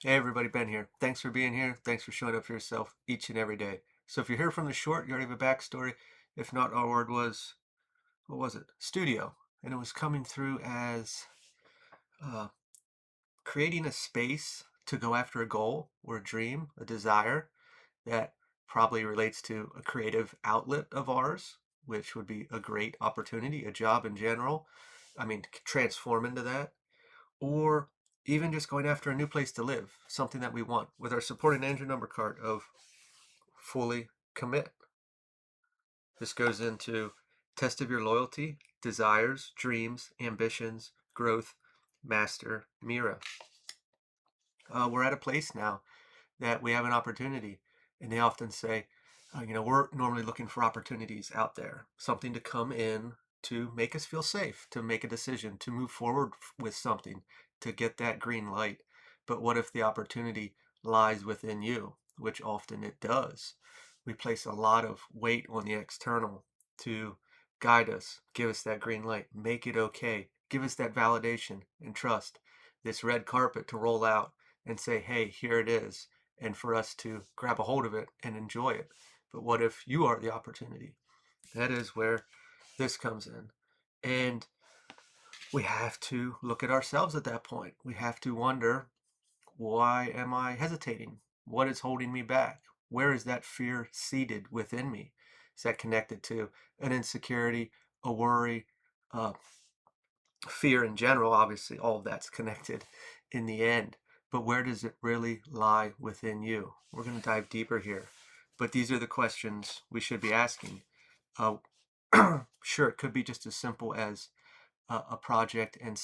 Hey everybody, Ben here. Thanks for being here. Thanks for showing up for yourself each and every day. So if you hear from the short, you already have a backstory. If not, our word was, what was it? Studio. And it was coming through as uh, creating a space to go after a goal or a dream, a desire that probably relates to a creative outlet of ours, which would be a great opportunity, a job in general. I mean, transform into that. Or even just going after a new place to live, something that we want, with our supporting engine number card of fully commit. This goes into test of your loyalty, desires, dreams, ambitions, growth, master, Mira. We're at a place now that we have an opportunity, and they often say, we're normally looking for opportunities out there, something to come in to make us feel safe, to make a decision, to move forward with something, to get that green light. But what if the opportunity lies within you, which often it does? We place a lot of weight on the external to guide us, give us that green light, make it okay, give us that validation and trust, this red carpet to roll out and say, hey, here it is, and for us to grab a hold of it and enjoy it. But what if you are the opportunity? That is where this comes in. And we have to look at ourselves at that point. We have to wonder, why am I hesitating? What is holding me back? Where is that fear seated within me? Is that connected to an insecurity, a worry, uh, fear in general? Obviously, all of that's connected in the end. But where does it really lie within you? We're going to dive deeper here. But these are the questions we should be asking. Uh, sure, it could be just as simple as a project and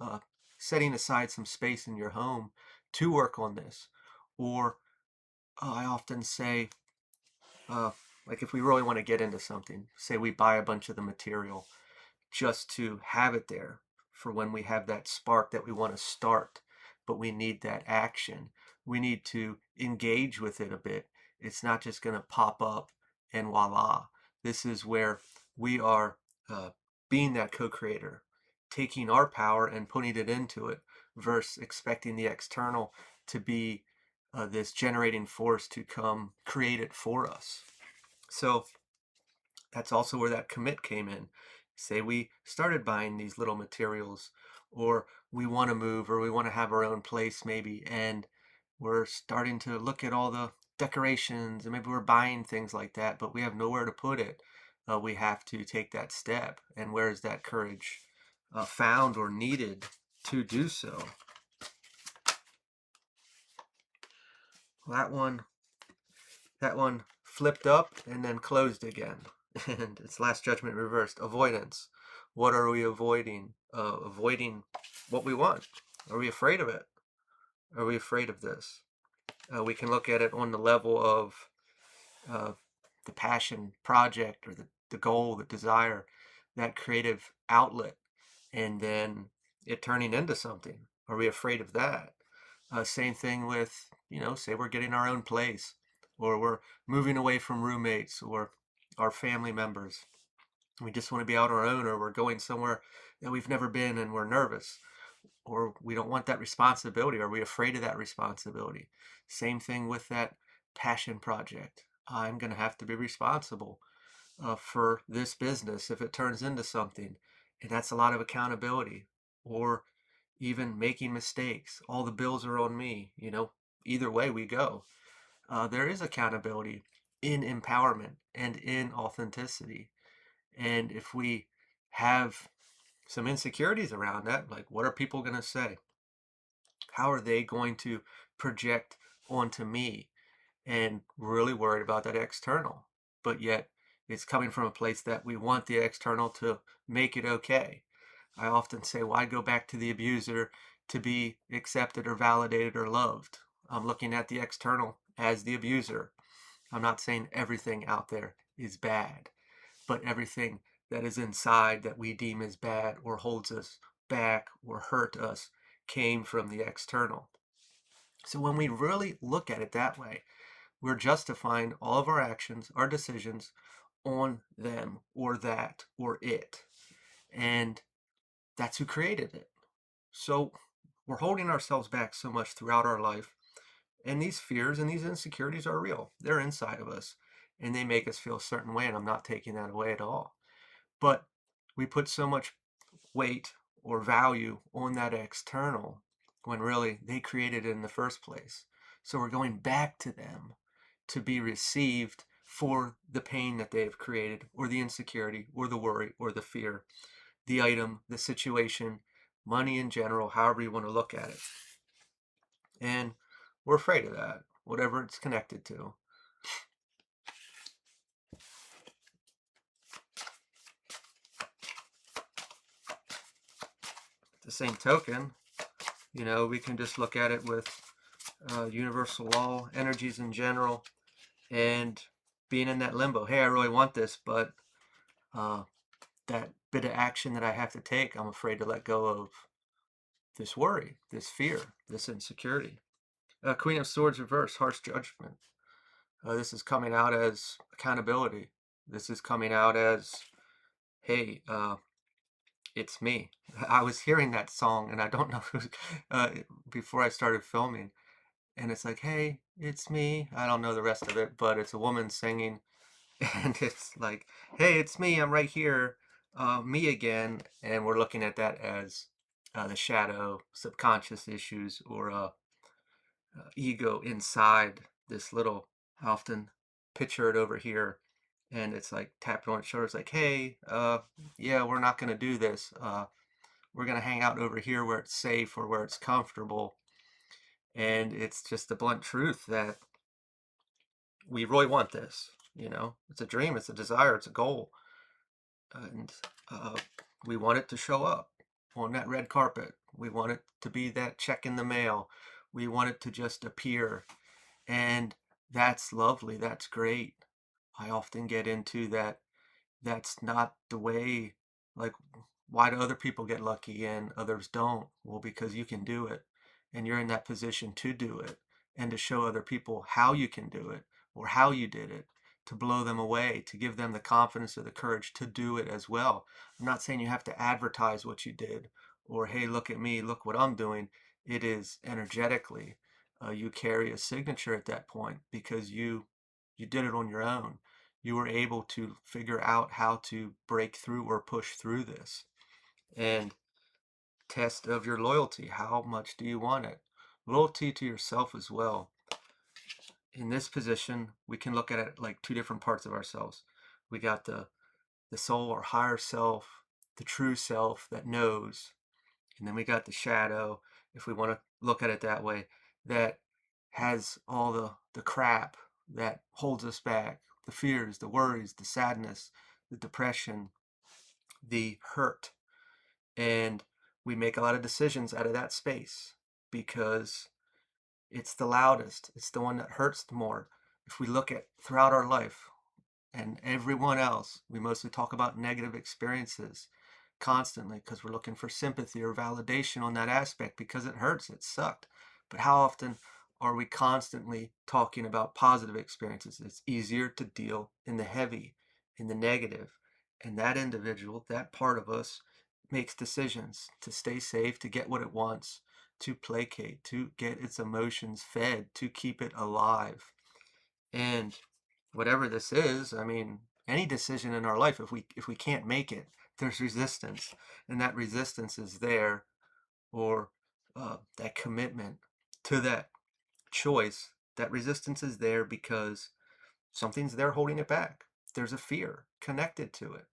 uh, setting aside some space in your home to work on this. Or I often say, uh, like if we really want to get into something, say we buy a bunch of the material just to have it there for when we have that spark that we want to start, but we need that action. We need to engage with it a bit. It's not just going to pop up and voila. This is where we are uh, being that co-creator, taking our power and putting it into it versus expecting the external to be this generating force to come create it for us. So that's also where that commit came in. Say we started buying these little materials, or we want to move, or we want to have our own place maybe, and we're starting to look at all the decorations, and maybe we're buying things like that, but we have nowhere to put it. We have to take that step. And where is that courage found or needed to do so? That one, that one flipped up and then closed again. And it's last judgment reversed. Avoidance. What are we avoiding? Avoiding what we want. Are we afraid of it? Are we afraid of this? We can look at it on the level of uh, the passion project or the goal, the desire, that creative outlet, and then it turning into something. Are we afraid of that? Same thing with, say we're getting our own place, or we're moving away from roommates or our family members. We just want to be out on our own, or we're going somewhere that we've never been and we're nervous, or we don't want that responsibility. Are we afraid of that responsibility? Same thing with that passion project. I'm going to have to be responsible for this business if it turns into something. And that's a lot of accountability. Or even making mistakes. All the bills are on me. Either way we go. There is accountability in empowerment and in authenticity. And if we have some insecurities around that, like what are people going to say? How are they going to project onto me? And really worried about that external. But yet it's coming from a place that we want the external to make it okay. I often say, why go back to the abuser to be accepted or validated or loved? I'm looking at the external as the abuser. I'm not saying everything out there is bad, but everything that is inside that we deem as bad or holds us back or hurt us came from the external. So when we really look at it that way, we're justifying all of our actions, our decisions on them or that or it. And that's who created it. So we're holding ourselves back so much throughout our life. And these fears and these insecurities are real. They're inside of us and they make us feel a certain way. And I'm not taking that away at all. But we put so much weight or value on that external when really they created it in the first place. So we're going back to them to be received for the pain that they have created, or the insecurity, or the worry, or the fear, the item, the situation, money in general, however you want to look at it. And we're afraid of that, whatever it's connected to. The same token, we can just look at it with universal law, energies in general, and being in that limbo. Hey, I really want this, but uh, that bit of action that I have to take, I'm afraid to let go of this worry, this fear, this insecurity. Queen of Swords reverse, harsh judgment. This is coming out as accountability. This is coming out as, hey, it's me. I was hearing that song, and I don't know who, before I started filming, and it's like, hey, it's me. I don't know the rest of it, but it's a woman singing, and it's like, hey, it's me. I'm right here, me again. And we're looking at that as the shadow, subconscious issues, or ego inside this little. I often picture it over here, and it's like tapping on its shoulders, like, hey, yeah, we're not going to do this. We're going to hang out over here where it's safe or where it's comfortable. And it's just the blunt truth that we really want this. It's a dream, it's a desire, it's a goal. And we want it to show up on that red carpet. We want it to be that check in the mail. We want it to just appear. And that's lovely. That's great. I often get into that. That's not the way. Like, why do other people get lucky and others don't? Well, because you can do it, and you're in that position to do it, and to show other people how you can do it, or how you did it, to blow them away, to give them the confidence or the courage to do it as well. I'm not saying you have to advertise what you did, or hey, look at me, look what I'm doing. It is energetically. You carry a signature at that point because you did it on your own. You were able to figure out how to break through or push through this. And test of your loyalty. How much do you want it? Loyalty to yourself as well. In this position, we can look at it like two different parts of ourselves. We got the soul, our higher self, the true self that knows. And then we got the shadow, if we want to look at it that way, that has all the crap that holds us back, the fears, the worries, the sadness, the depression, the hurt. And we make a lot of decisions out of that space because it's the loudest, it's the one that hurts the more. If we look at throughout our life and everyone else, we mostly talk about negative experiences constantly because we're looking for sympathy or validation on that aspect because it hurts, it sucked. But how often are we constantly talking about positive experiences? It's easier to deal in the heavy, in the negative, and that individual, that part of us, makes decisions to stay safe, to get what it wants, to placate, to get its emotions fed, to keep it alive. And whatever this is, I mean, any decision in our life, if we can't make it, there's resistance, and that resistance is there, or that commitment to that choice. That resistance is there because something's there holding it back. There's a fear connected to it.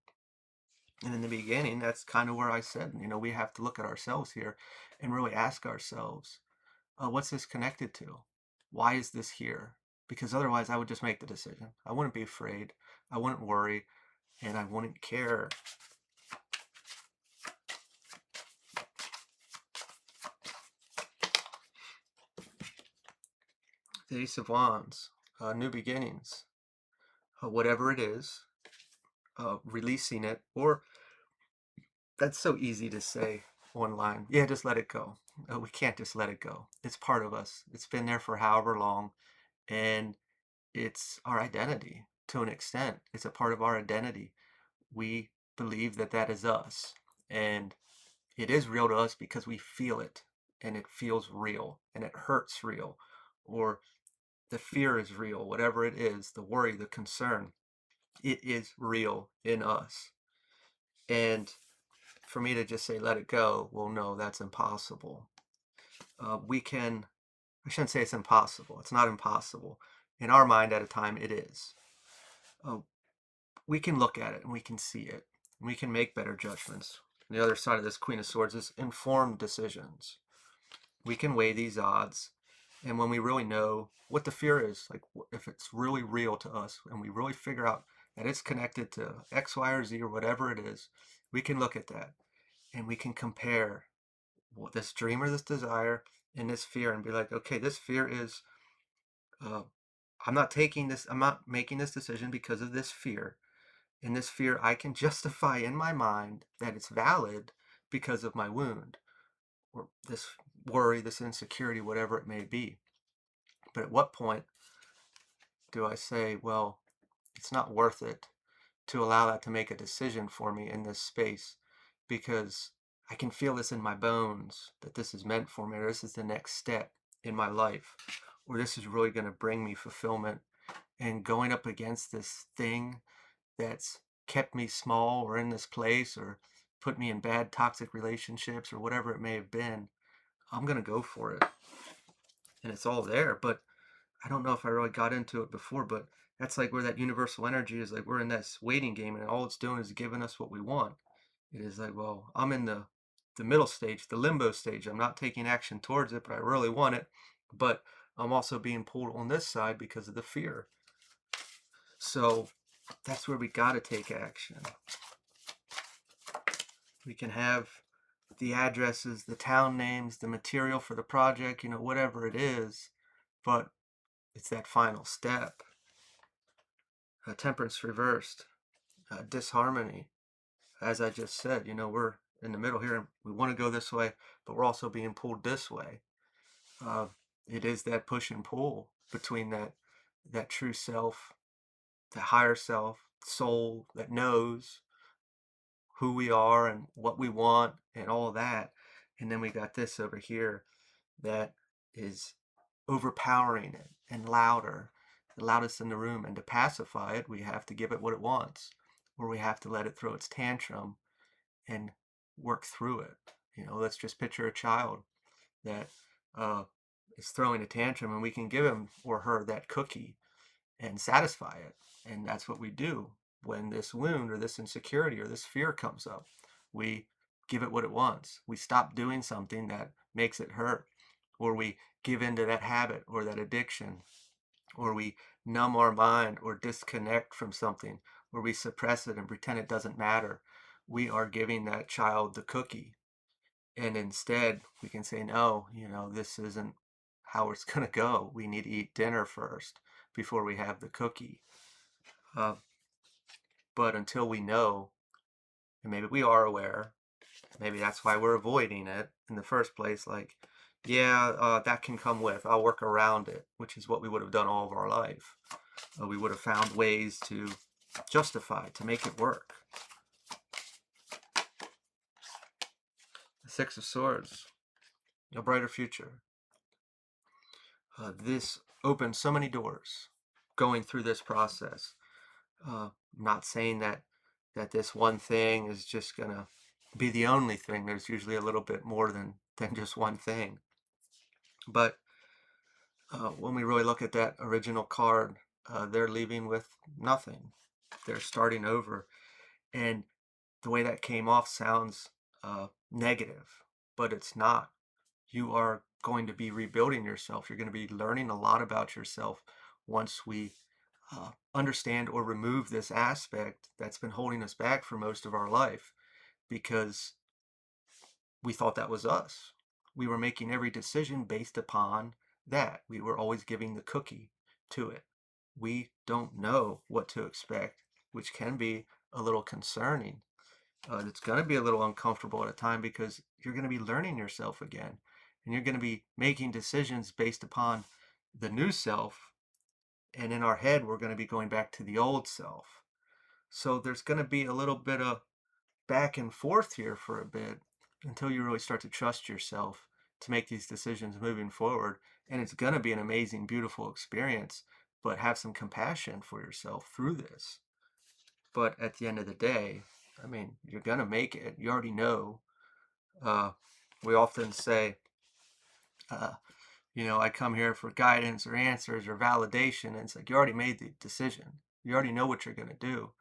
And in the beginning, that's kind of where I said, we have to look at ourselves here and really ask ourselves, what's this connected to? Why is this here? Because otherwise, I would just make the decision. I wouldn't be afraid. I wouldn't worry. And I wouldn't care. The Ace of Wands, new beginnings, whatever it is, releasing it, or that's so easy to say online. Yeah, just let it go. We can't just let it go. It's part of us. It's been there for however long, and it's our identity to an extent. It's a part of our identity. We believe that that is us, and it is real to us because we feel it. and it feels real and it hurts real, or the fear is real, whatever it is, the worry, the concern, it is real in us. And for me to just say, let it go, well, no, that's impossible. We can, I shouldn't say it's impossible. It's not impossible. In our mind at a time, it is. Uh, we can look at it and we can see it. And we can make better judgments. And the other side of this Queen of Swords is informed decisions. We can weigh these odds. And when we really know what the fear is, like if it's really real to us and we really figure out that it's connected to X, Y, or Z or whatever it is, we can look at that and we can compare this dream or this desire and this fear and be like, okay, this fear is, uh, I'm not making this decision because of this fear. And this fear I can justify in my mind that it's valid because of my wound or this worry, this insecurity, whatever it may be. But at what point do I say, well, it's not worth it to allow that to make a decision for me in this space because I can feel this in my bones that this is meant for me, or this is the next step in my life, or this is really going to bring me fulfillment. And going up against this thing that's kept me small or in this place or put me in bad toxic relationships or whatever it may have been, I'm going to go for it. And it's all there. But I don't know if I really got into it before, but that's like where that universal energy is. Like we're in this waiting game and all it's doing is giving us what we want. It is like, well, I'm in the middle stage, the limbo stage. I'm not taking action towards it, but I really want it. But I'm also being pulled on this side because of the fear. So that's where we got to take action. We can have the addresses, the town names, the material for the project, whatever it is, but it's that final step. Temperance reversed, disharmony. As I just said, we're in the middle here and we want to go this way, but we're also being pulled this way. Uh, it is that push and pull between that true self, the higher self, soul that knows who we are and what we want and all that. And then we got this over here that is overpowering it and louder, the loudest in the room. And to pacify it, we have to give it what it wants, or we have to let it throw its tantrum and work through it. Let's just picture a child that is throwing a tantrum, and we can give him or her that cookie and satisfy it. And that's what we do when this wound or this insecurity or this fear comes up. We give it what it wants. We stop doing something that makes it hurt, or we give into that habit or that addiction, or we numb our mind or disconnect from something, or we suppress it and pretend it doesn't matter. We are giving that child the cookie. And instead, we can say, no, this isn't how it's going to go. We need to eat dinner first before we have the cookie. But until we know, and maybe we are aware, maybe that's why we're avoiding it in the first place, like, yeah, that can come with, I'll work around it, which is what we would have done all of our life. We would have found ways to justify, to make it work. The Six of Swords, a brighter future. This opens so many doors going through this process. I'm not saying that this one thing is just going to be the only thing. There's usually a little bit more than just one thing. But when we really look at that original card, they're leaving with nothing. They're starting over. And the way that came off sounds negative, but it's not. You are going to be rebuilding yourself. You're going to be learning a lot about yourself once we understand or remove this aspect that's been holding us back for most of our life, because we thought that was us. We were making every decision based upon that. We were always giving the cookie to it. We don't know what to expect, which can be a little concerning. It's going to be a little uncomfortable at a time because you're going to be learning yourself again, and you're going to be making decisions based upon the new self. And in our head, we're going to be going back to the old self. So there's going to be a little bit of back and forth here for a bit until you really start to trust yourself to make these decisions moving forward. And it's going to be an amazing, beautiful experience, but have some compassion for yourself through this. But at the end of the day, I mean, you're going to make it. You already know. Uh, we often say, uh, I come here for guidance or answers or validation. And it's like, you already made the decision. You already know what you're going to do.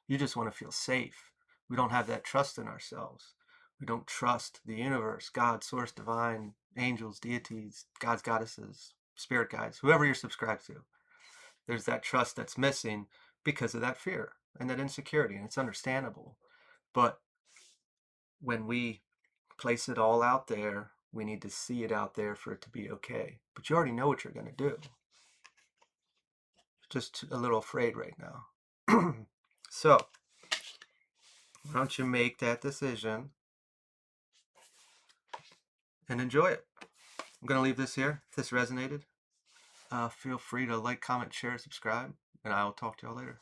You just want to feel safe. We don't have that trust in ourselves. We don't trust the universe, God, source, divine, angels, deities, gods, goddesses, spirit guides, whoever you're subscribed to. There's that trust that's missing because of that fear and that insecurity, and it's understandable. But when we place it all out there, we need to see it out there for it to be okay. But you already know what you're going to do. Just a little afraid right now. So, why don't you make that decision and enjoy it? I'm going to leave this here. If this resonated, feel free to like, comment, share, subscribe, and I will talk to y'all later.